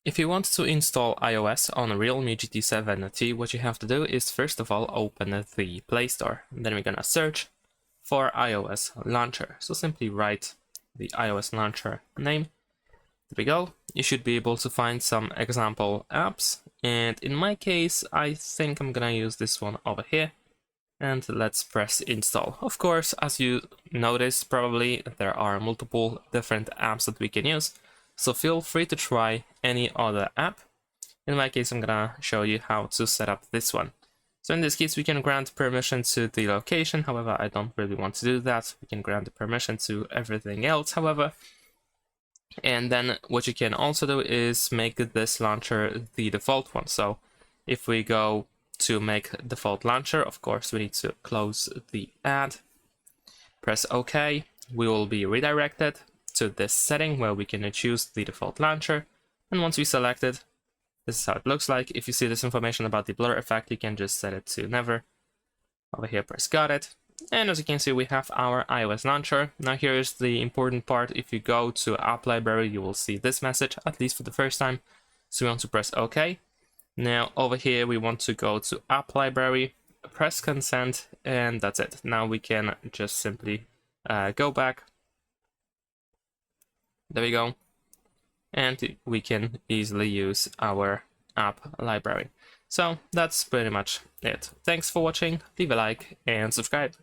If you want to install iOS on Realme GT7T, what you have to do is first of all open the Play Store. Then we're gonna search for iOS launcher. So simply write the iOS launcher name. There we go. You should be able to find some example apps. And in my case, I think I'm gonna use this one over here. And let's press install. Of course, as you noticed, probably there are multiple different apps that we can use. So feel free to try any other app. In my case, I'm gonna show you how to set up this one. So in this case, we can grant permission to the location. However, I don't really want to do that. We can grant the permission to everything else, however. And then what you can also do is make this launcher the default one. So if we go to make default launcher, of course, we need to close the ad, press OK. We will be redirected to this setting where we can choose the default launcher. And once we select it, this is how it looks like. If you see this information about the blur effect, you can just set it to never. Over here, press got it. And as you can see, we have our iOS launcher. Now here's the important part. If you go to app library, you will see this message, at least for the first time. So we want to press OK. Now over here, we want to go to app library, press consent, and that's it. Now we can just simply go back. There we go. And we can easily use our app library. So that's pretty much it. Thanks for watching, leave a like and subscribe.